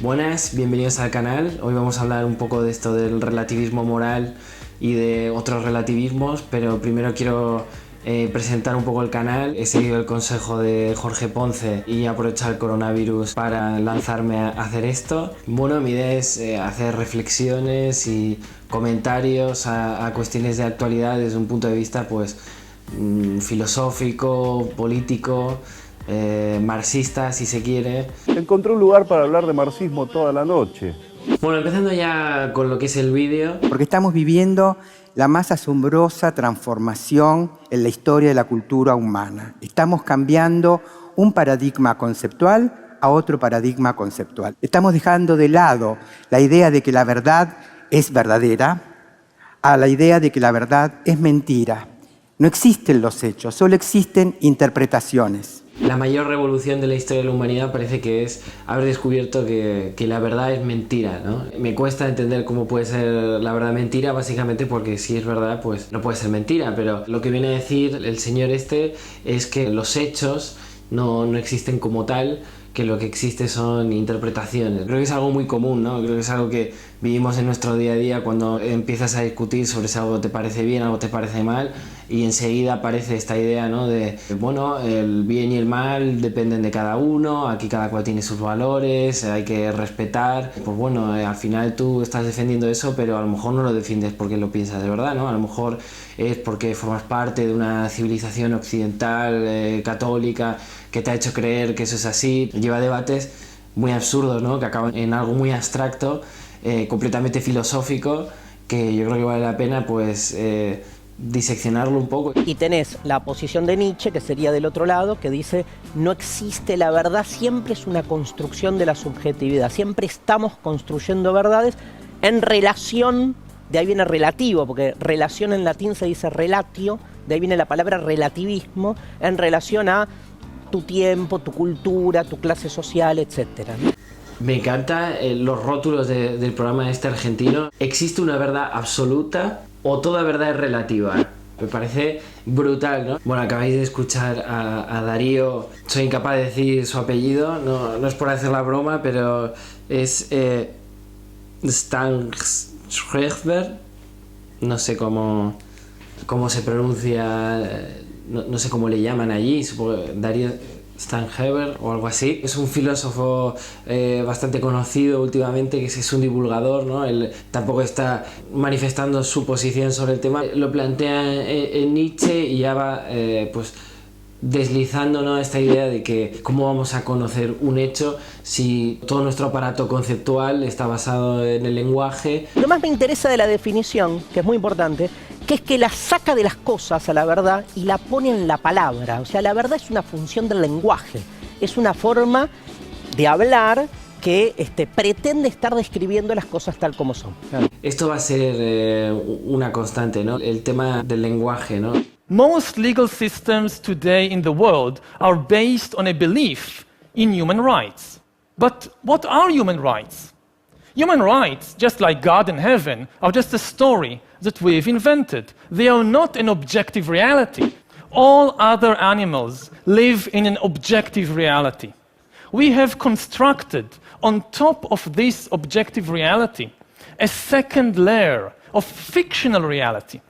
Buenas, bienvenidos al canal. Hoy vamos a hablar un poco de esto del relativismo moral y de otros relativismos, pero primero quiero presentar un poco el canal. He seguido el consejo de Jorge Ponce y he aprovechado el coronavirus para lanzarme a hacer esto. Bueno, mi idea es hacer reflexiones y comentarios a cuestiones de actualidad desde un punto de vista pues filosófico, político, marxista si se quiere. Encontré un lugar para hablar de marxismo toda la noche. Bueno, empezando ya con lo que es el vídeo. Porque estamos viviendo la más asombrosa transformación en la historia de la cultura humana. Estamos cambiando un paradigma conceptual a otro paradigma conceptual. Estamos dejando de lado la idea de que la verdad es verdadera a la idea de que la verdad es mentira. No existen los hechos, solo existen interpretaciones. La mayor revolución de la historia de la humanidad parece que es haber descubierto que la verdad es mentira, ¿no? Me cuesta entender cómo puede ser la verdad mentira, básicamente porque si es verdad, pues no puede ser mentira, pero lo que viene a decir el señor este es que los hechos no existen como tal, que lo que existe son interpretaciones. Creo que es algo muy común, ¿no? Creo que es algo que vivimos en nuestro día a día cuando empiezas a discutir sobre si algo te parece bien, algo te parece mal, y enseguida aparece esta idea, ¿no? De, bueno, el bien y el mal dependen de cada uno, aquí cada cual tiene sus valores, hay que respetar. Pues bueno, al final tú estás defendiendo eso, pero a lo mejor no lo defiendes porque lo piensas de verdad, ¿no? A lo mejor es porque formas parte de una civilización occidental, católica, que te ha hecho creer que eso es así. Lleva debates muy absurdos, ¿no? Que acaban en algo muy abstracto, completamente filosófico, que yo creo que vale la pena pues diseccionarlo un poco. Y tenés la posición de Nietzsche, que sería del otro lado, que dice no existe la verdad, siempre es una construcción de la subjetividad, siempre estamos construyendo verdades en relación, de ahí viene relativo, porque relación en latín se dice relatio, de ahí viene la palabra relativismo, en relación a tu tiempo, tu cultura, tu clase social, etc. Me encantan los rótulos del programa este argentino. ¿Existe una verdad absoluta o toda verdad es relativa? Me parece brutal, ¿no? Bueno, acabáis de escuchar a Darío. Soy incapaz de decir su apellido, no es por hacer la broma, pero es Stangheuer. No sé cómo se pronuncia, no sé cómo le llaman allí, supongo Darío Stangheuer o algo así. Es un filósofo bastante conocido últimamente, que es un divulgador, ¿no? Él tampoco está manifestando su posición sobre el tema, lo plantea en Nietzsche y ya va pues deslizando, ¿no?, esta idea de que cómo vamos a conocer un hecho si todo nuestro aparato conceptual está basado en el lenguaje. Lo más me interesa de la definición, que es muy importante, que es que la saca de las cosas a la verdad y la pone en la palabra. O sea, la verdad es una función del lenguaje, es una forma de hablar que pretende estar describiendo las cosas tal como son. Esto va a ser una constante, ¿no? El tema del lenguaje, ¿no? Most legal systems today in the world are based on a belief in human rights. But what are human rights? Human rights, just like God and heaven, are just a story that we've invented. They are not an objective reality. All other animals live in an objective reality. We have constructed, on top of this objective reality, a second layer of fictional reality.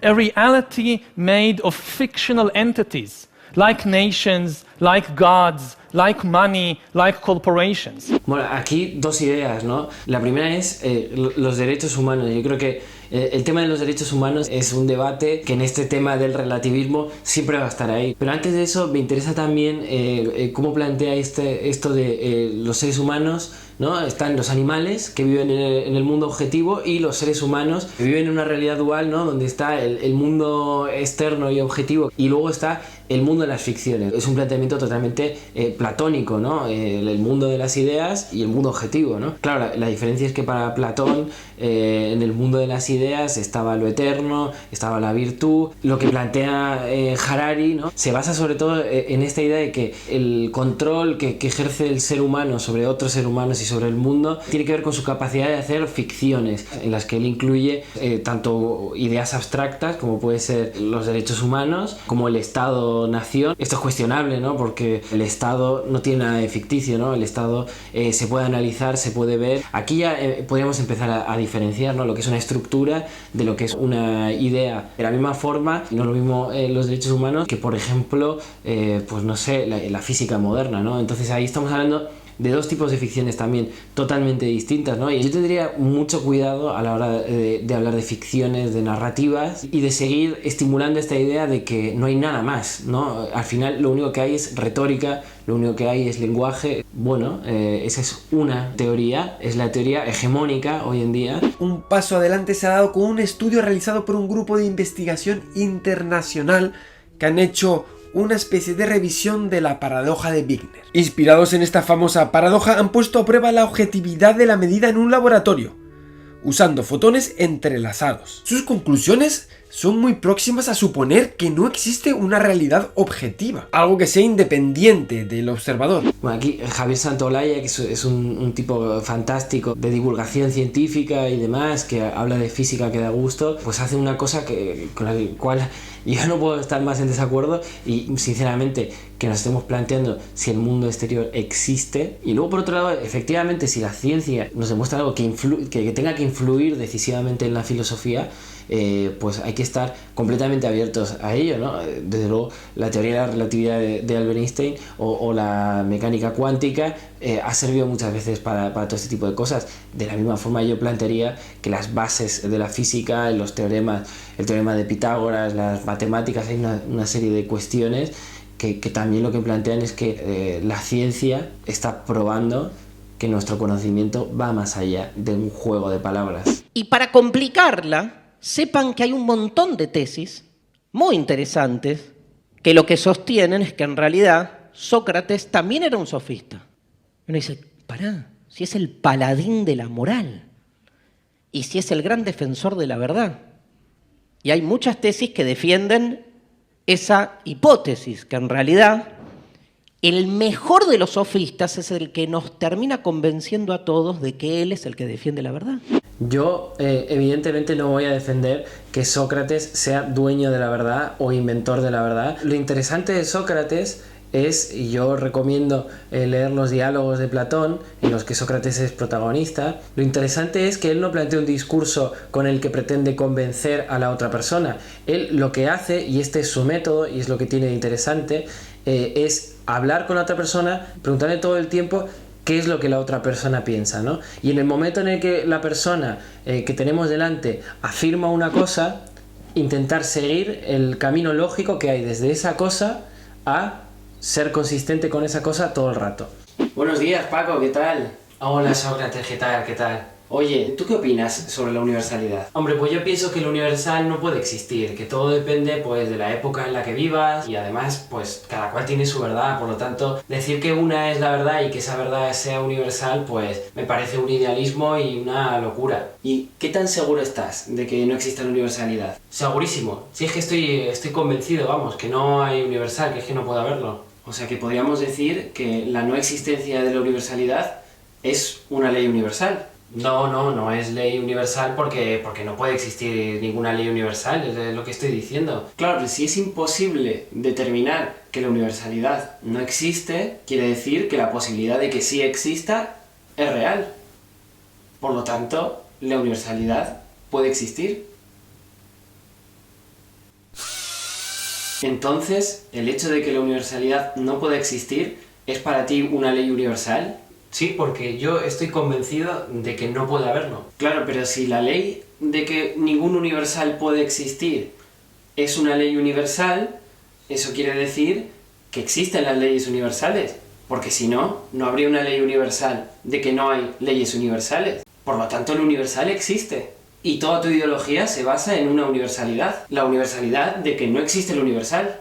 A reality made of fictional entities, like nations, like gods, like money, like corporations. Bueno, aquí dos ideas, ¿no? La primera es los derechos humanos. Yo creo que el tema de los derechos humanos es un debate que en este tema del relativismo siempre va a estar ahí. Pero antes de eso me interesa también cómo plantea esto de los seres humanos, ¿no? Están los animales que viven en el mundo objetivo y los seres humanos que viven en una realidad dual, ¿no? Donde está el mundo externo y objetivo y luego está el mundo de las ficciones. Es un planteamiento totalmente platónico, ¿no? El mundo de las ideas y el mundo objetivo, ¿no? Claro, la diferencia es que para Platón en el mundo de las ideas estaba lo eterno, estaba la virtud. Lo que plantea Harari, ¿no?, se basa sobre todo en esta idea de que el control que ejerce el ser humano sobre otros seres humanos y sobre el mundo tiene que ver con su capacidad de hacer ficciones en las que él incluye tanto ideas abstractas como puede ser los derechos humanos, como el Estado Estado-nación. Esto es cuestionable, ¿no? Porque el Estado no tiene nada de ficticio, ¿no? El Estado se puede analizar, se puede ver. Aquí ya podríamos empezar a diferenciar, ¿no? Lo que es una estructura de lo que es una idea. De la misma forma, no es lo mismo los derechos humanos que, por ejemplo, pues no sé, la física moderna, ¿no? Entonces ahí estamos hablando de dos tipos de ficciones también totalmente distintas, ¿no? Y yo tendría mucho cuidado a la hora de hablar de ficciones, de narrativas y de seguir estimulando esta idea de que no hay nada más, ¿no? Al final lo único que hay es retórica, lo único que hay es lenguaje. Bueno, esa es una teoría, es la teoría hegemónica hoy en día. Un paso adelante se ha dado con un estudio realizado por un grupo de investigación internacional que han hecho una especie de revisión de la paradoja de Wigner. Inspirados en esta famosa paradoja, han puesto a prueba la objetividad de la medida en un laboratorio, usando fotones entrelazados. Sus conclusiones son muy próximas a suponer que no existe una realidad objetiva, algo que sea independiente del observador. Bueno, aquí Javier Santolaya, que es un tipo fantástico de divulgación científica y demás, que habla de física que da gusto, pues hace una cosa con la cual yo no puedo estar más en desacuerdo, y sinceramente que nos estemos planteando si el mundo exterior existe. Y luego, por otro lado, efectivamente, si la ciencia nos demuestra algo que tenga que influir decisivamente en la filosofía, pues hay que estar completamente abiertos a ello, ¿no? Desde luego, la teoría de la relatividad de Albert Einstein o la mecánica cuántica ha servido muchas veces para todo este tipo de cosas. De la misma forma, yo plantearía que las bases de la física, los teoremas, el teorema de Pitágoras, las matemáticas, hay una serie de cuestiones que también lo que plantean es que la ciencia está probando que nuestro conocimiento va más allá de un juego de palabras. Y para complicarla, sepan que hay un montón de tesis muy interesantes que lo que sostienen es que en realidad Sócrates también era un sofista. Uno dice, pará, si es el paladín de la moral y si es el gran defensor de la verdad. Y hay muchas tesis que defienden esa hipótesis, que en realidad el mejor de los sofistas es el que nos termina convenciendo a todos de que él es el que defiende la verdad. Yo evidentemente no voy a defender que Sócrates sea dueño de la verdad o inventor de la verdad. Lo interesante de Sócrates es, y yo recomiendo leer los diálogos de Platón, en los que Sócrates es protagonista, lo interesante es que él no plantea un discurso con el que pretende convencer a la otra persona. Él lo que hace, y este es su método, y es lo que tiene de interesante, es hablar con la otra persona, preguntarle todo el tiempo qué es lo que la otra persona piensa, ¿no? Y en el momento en el que la persona que tenemos delante afirma una cosa, intentar seguir el camino lógico que hay desde esa cosa a ser consistente con esa cosa todo el rato. Buenos días, Paco, ¿qué tal? Hola, Sócrates, ¿qué tal? ¿Qué tal? Oye, ¿tú qué opinas sobre la universalidad? Hombre, pues yo pienso que lo universal no puede existir, que todo depende pues de la época en la que vivas y además pues cada cual tiene su verdad, por lo tanto decir que una es la verdad y que esa verdad sea universal pues me parece un idealismo y una locura. ¿Y qué tan seguro estás de que no exista la universalidad? Segurísimo, si es que estoy convencido, vamos, que no hay universal, que es que no puede haberlo. O sea que podríamos decir que la no existencia de la universalidad es una ley universal. No es ley universal porque no puede existir ninguna ley universal, es lo que estoy diciendo. Claro, pero si es imposible determinar que la universalidad no existe, quiere decir que la posibilidad de que sí exista es real. Por lo tanto, la universalidad puede existir. Entonces, el hecho de que la universalidad no pueda existir es para ti una ley universal. Sí, porque yo estoy convencido de que no puede haberlo. Claro, pero si la ley de que ningún universal puede existir es una ley universal, eso quiere decir que existen las leyes universales. Porque si no, no habría una ley universal de que no hay leyes universales. Por lo tanto, el universal existe. Y toda tu ideología se basa en una universalidad. La universalidad de que no existe el universal.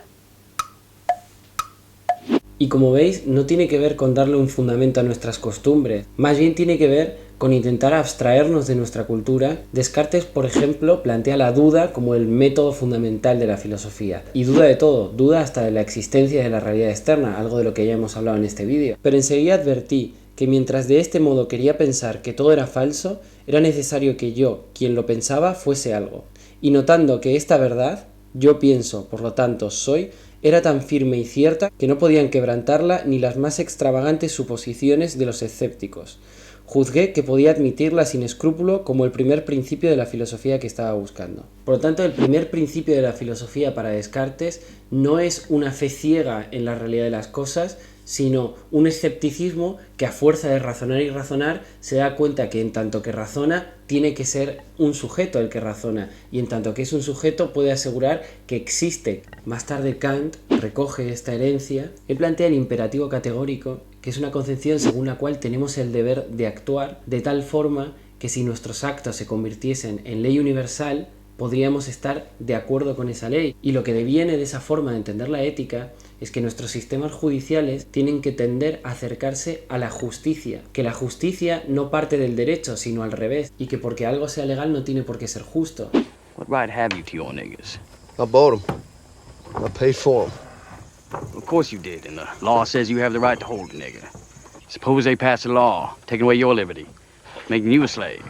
Y como veis, no tiene que ver con darle un fundamento a nuestras costumbres, más bien tiene que ver con intentar abstraernos de nuestra cultura. Descartes, por ejemplo, plantea la duda como el método fundamental de la filosofía. Y duda de todo, duda hasta de la existencia de la realidad externa, algo de lo que ya hemos hablado en este vídeo. Pero enseguida advertí que mientras de este modo quería pensar que todo era falso, era necesario que yo, quien lo pensaba, fuese algo. Y notando que esta verdad, yo pienso, por lo tanto soy, era tan firme y cierta que no podían quebrantarla ni las más extravagantes suposiciones de los escépticos. Juzgué que podía admitirla sin escrúpulo como el primer principio de la filosofía que estaba buscando. Por lo tanto, el primer principio de la filosofía para Descartes no es una fe ciega en la realidad de las cosas, sino un escepticismo que a fuerza de razonar y razonar se da cuenta que en tanto que razona tiene que ser un sujeto el que razona, y en tanto que es un sujeto puede asegurar que existe. Más tarde Kant recoge esta herencia y plantea el imperativo categórico, que es una concepción según la cual tenemos el deber de actuar de tal forma que si nuestros actos se convirtiesen en ley universal, podríamos estar de acuerdo con esa ley. Y lo que deviene de esa forma de entender la ética es que nuestros sistemas judiciales tienen que tender a acercarse a la justicia, que la justicia no parte del derecho, sino al revés, y que porque algo sea legal no tiene por qué ser justo. What right have you to your niggas? I bought them. I paid for them. Of course you did, and the law says you have the right to hold a nigga. Suppose they pass a law, taking away your liberty, making you a slave.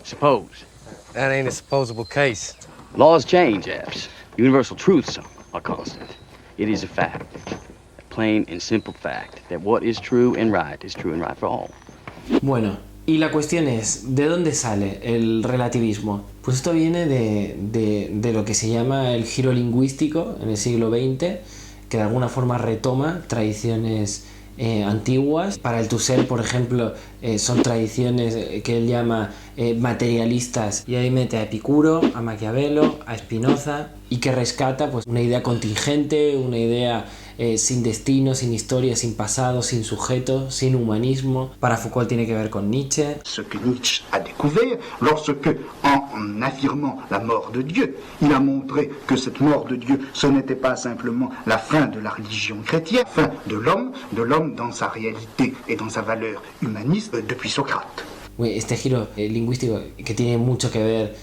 Suppose. That ain't a supposable case. Laws change, Apps. Universal truths are constant. It is a fact, a plain and simple fact, that what is true and right for all. Bueno, y la cuestión es, ¿de dónde sale el relativismo? Pues esto viene de lo que se llama el giro lingüístico en el siglo XX, que de alguna forma retoma tradiciones antiguas. Para el Tusser, por ejemplo, son tradiciones que él llama materialistas, y ahí mete a Epicuro, a Maquiavelo, a Spinoza, y que rescata pues una idea contingente, una idea sin destino, sin historia, sin pasado, sin sujeto, sin humanismo. Para Foucault tiene que ver con Nietzsche. Ce que Nietzsche a découvert lorsque, en affirmant la mort de Dieu, il a montré que cette mort de Dieu, ce n'était pas simplement la fin de la religion chrétienne, fin de l'homme dans sa réalité et dans sa valeur humaniste depuis Socrate. Este giro lingüístico que tiene mucho que ver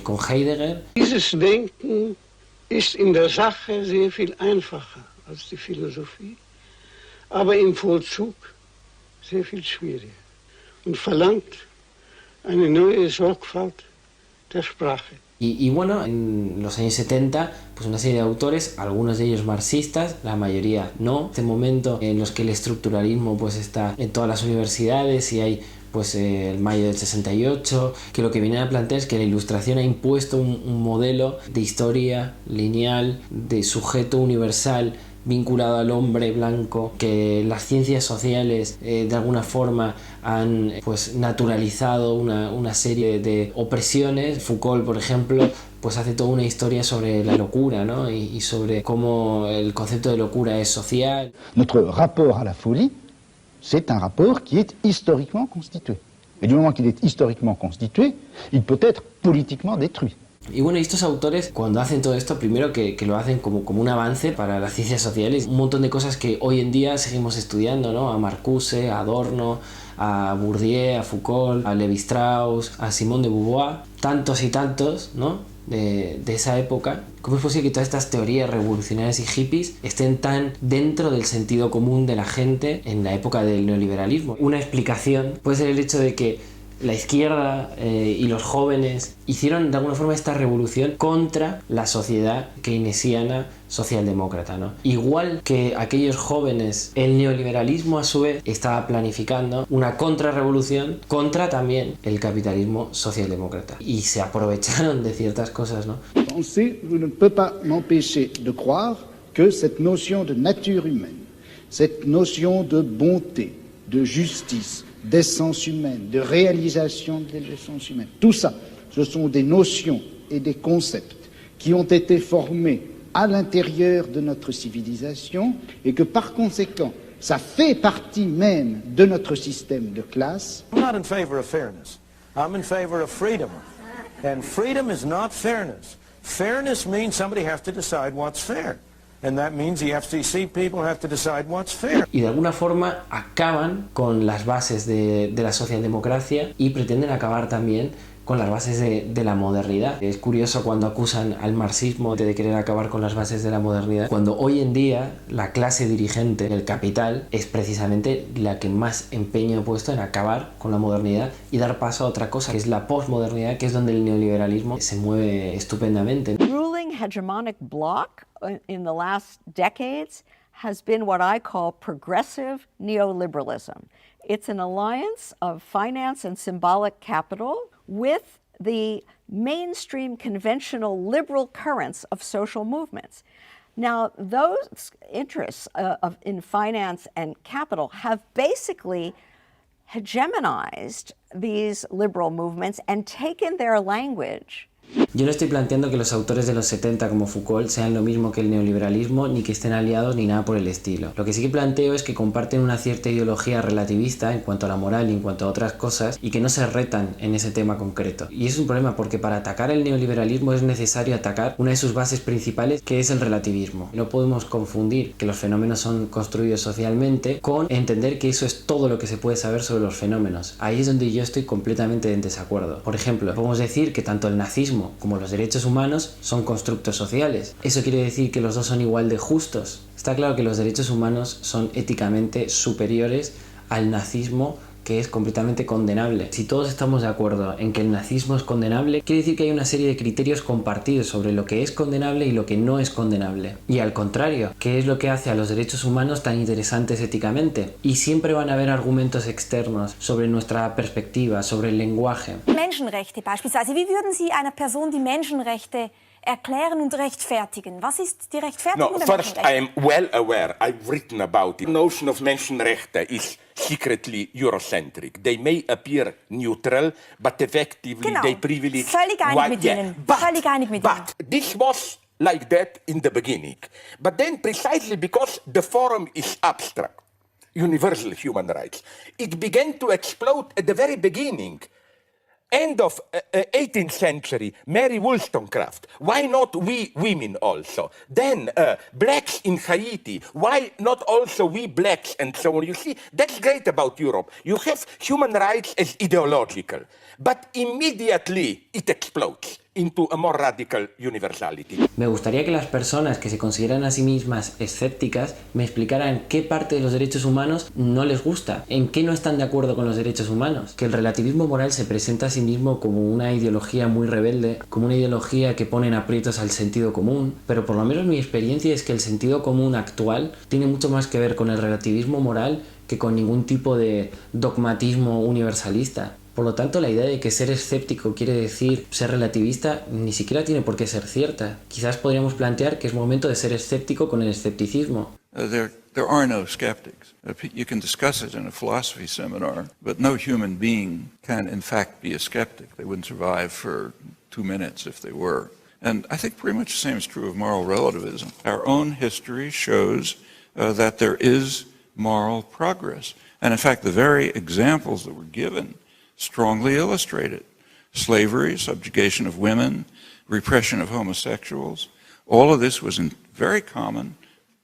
con Heidegger. Dieses Denken ist in der Sache sehr viel einfacher als die Philosophie, aber im Vollzug sehr viel schwieriger und verlangt eine neue Sorgfalt der Sprache. Y bueno, en los años 70, pues una serie de autores, algunos de ellos marxistas, la mayoría no. Este momento en los que el estructuralismo pues está en todas las universidades y hay pues el mayo del 68, que lo que vienen a plantear es que la Ilustración ha impuesto un modelo de historia lineal, de sujeto universal, vinculado al hombre blanco, que las ciencias sociales de alguna forma han pues naturalizado una serie de opresiones. Foucault, por ejemplo, pues hace toda una historia sobre la locura, ¿no? y sobre cómo el concepto de locura es social. Notre rapport à la folie, c'est un rapport qui est historiquement constitué. Et du moment qu'il est historiquement constitué, il peut être politiquement détruit. Y bueno, estos autores cuando hacen todo esto, primero que lo hacen como un avance para las ciencias sociales, un montón de cosas que hoy en día seguimos estudiando, ¿no? A Marcuse, a Adorno, a Bourdieu, a Foucault, a Lévi-Strauss, a Simone de Beauvoir, tantos y tantos, ¿no? De esa época. ¿Cómo es posible que todas estas teorías revolucionarias y hippies estén tan dentro del sentido común de la gente en la época del neoliberalismo? Una explicación puede ser el hecho de que la izquierda y los jóvenes hicieron de alguna forma esta revolución contra la sociedad keynesiana socialdemócrata, ¿no? Igual que aquellos jóvenes, el neoliberalismo a su vez estaba planificando una contrarrevolución contra también el capitalismo socialdemócrata, y se aprovecharon de ciertas cosas, ¿no? Penser, je ne peux pas m'empêcher de croire que cette notion de nature humaine, cette notion de bonté, de justice, d'essence humaine, de réalisation de l'essence humaine. Tout ça, ce sont des notions et des concepts qui ont été formés à l'intérieur de notre civilisation et que par conséquent, ça fait partie même de notre système de classe. I'm not in favor of fairness. I'm in favor of freedom. And freedom is not fairness. Fairness means somebody has to decide what's fair. And that means the FCC people have to decide what's fair. Y de alguna forma acaban con las bases de la socialdemocracia y pretenden acabar también con las bases de la modernidad. Es curioso cuando acusan al marxismo de querer acabar con las bases de la modernidad, cuando hoy en día la clase dirigente del capital es precisamente la que más empeño ha puesto en acabar con la modernidad y dar paso a otra cosa, que es la posmodernidad, que es donde el neoliberalismo se mueve estupendamente. Ruling hegemonic bloc in the last decades has been what I call progressive neoliberalism. It's an alliance of finance and symbolic capital with the mainstream conventional liberal currents of social movements. Now, those interests in finance and capital have basically hegemonized these liberal movements and taken their language. Yo no estoy planteando que los autores de los 70 como Foucault sean lo mismo que el neoliberalismo, ni que estén aliados ni nada por el estilo. Lo que sí que planteo es que comparten una cierta ideología relativista en cuanto a la moral y en cuanto a otras cosas y que no se retan en ese tema concreto. Y es un problema porque para atacar el neoliberalismo es necesario atacar una de sus bases principales, que es el relativismo. No podemos confundir que los fenómenos son construidos socialmente con entender que eso es todo lo que se puede saber sobre los fenómenos. Ahí es donde yo estoy completamente en desacuerdo. Por ejemplo, podemos decir que tanto el nazismo como los derechos humanos son constructos sociales. ¿Eso quiere decir que los dos son igual de justos? Está claro que los derechos humanos son éticamente superiores al nazismo, que es completamente condenable. Si todos estamos de acuerdo en que el nazismo es condenable, quiere decir que hay una serie de criterios compartidos sobre lo que es condenable y lo que no es condenable. Y al contrario, ¿qué es lo que hace a los derechos humanos tan interesantes éticamente? Y siempre van a haber argumentos externos sobre nuestra perspectiva, sobre el lenguaje. Menschenrechte beispielsweise. Wie würden Sie einer Person die Menschenrechte erklären und rechtfertigen? Was ist die Rechtfertigung der Menschenrechte? Menschenrechte? I am well aware, I've written about it. The notion of Menschenrechte is secretly Eurocentric. They may appear neutral, but effectively they privilege... Völlig einig mit Ihnen. Völlig einig mit Ihnen. But this was like that in the beginning. But then precisely because the forum is abstract, universal human rights, it began to explode at the very beginning. End of 18th century, Mary Wollstonecraft. Why not we women also? Then blacks in Haiti. Why not also we blacks and so on? You see, that's great about Europe. You have human rights as ideological, but immediately it explodes into a more radical universality. Me gustaría que las personas que se consideran a sí mismas escépticas me explicaran qué parte de los derechos humanos no les gusta, en qué no están de acuerdo con los derechos humanos. Que el relativismo moral se presenta a sí mismo como una ideología muy rebelde, como una ideología que pone en aprietos al sentido común, pero por lo menos mi experiencia es que el sentido común actual tiene mucho más que ver con el relativismo moral que con ningún tipo de dogmatismo universalista. Por lo tanto, la idea de que ser escéptico quiere decir ser relativista ni siquiera tiene por qué ser cierta. Quizás podríamos plantear que es momento de ser escéptico con el escepticismo. There are no skeptics. You can discuss it in a philosophy seminar, but no human being can in fact be a skeptic. They wouldn't survive for 2 minutes if they were. And I think pretty much the same is true of moral relativism. Our own history shows that there is moral progress. And in fact, the very examples that were given strongly illustrate it. Slavery, subjugation of women, repression of homosexuals, all of this was very common,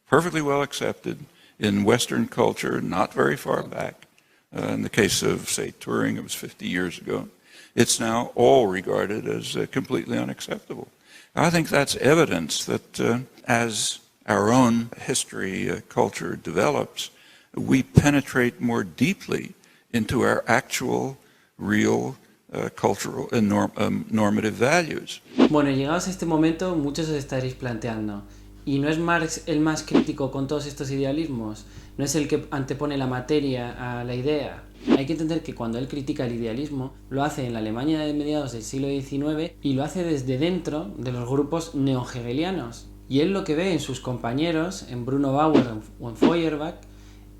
perfectly well accepted in Western culture not very far back. In the case of, say, Turing, it was 50 years ago. It's now all regarded as completely unacceptable. I think that's evidence that as our own history, culture develops, we penetrate more deeply into our actual real cultural and normative values. Bueno, llegados a este momento, muchos os estaréis planteando, ¿y no es Marx el más crítico con todos estos idealismos? ¿No es el que antepone la materia a la idea? Hay que entender que cuando él critica el idealismo, lo hace en la Alemania de mediados del siglo XIX y lo hace desde dentro de los grupos neo-hegelianos. Y él lo que ve en sus compañeros, en Bruno Bauer o en Feuerbach,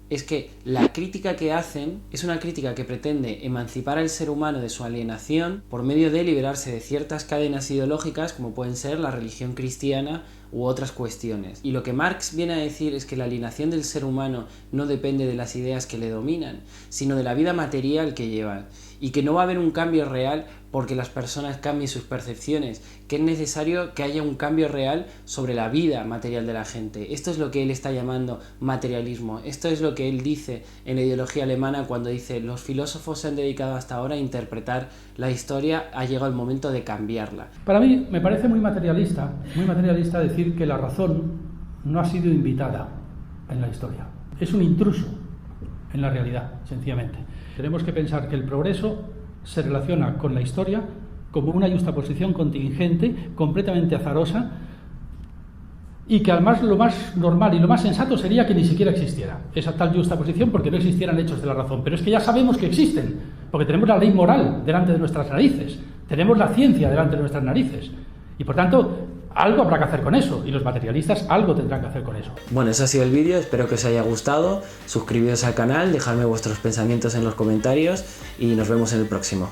es que la crítica que hacen es una crítica que pretende emancipar al ser humano de su alienación por medio de liberarse de ciertas cadenas ideológicas como pueden ser la religión cristiana u otras cuestiones. Y lo que Marx viene a decir es que la alienación del ser humano no depende de las ideas que le dominan, sino de la vida material que llevan, y que no va a haber un cambio real porque las personas cambien sus percepciones, que es necesario que haya un cambio real sobre la vida material de la gente. Esto es lo que él está llamando materialismo. Esto es lo que él dice en la ideología alemana cuando dice: los filósofos se han dedicado hasta ahora a interpretar la historia, ha llegado el momento de cambiarla. Para mí me parece muy materialista decir que la razón no ha sido invitada en la historia. Es un intruso en la realidad, sencillamente. Tenemos que pensar que el progreso se relaciona con la historia como una yuxtaposición contingente, completamente azarosa, y que además lo más normal y lo más sensato sería que ni siquiera existiera esa tal justaposición porque no existieran hechos de la razón. Pero es que ya sabemos que existen, porque tenemos la ley moral delante de nuestras narices, tenemos la ciencia delante de nuestras narices, y por tanto algo habrá que hacer con eso, y los materialistas algo tendrán que hacer con eso. Bueno, eso ha sido el vídeo, espero que os haya gustado, suscribiros al canal, dejadme vuestros pensamientos en los comentarios y nos vemos en el próximo.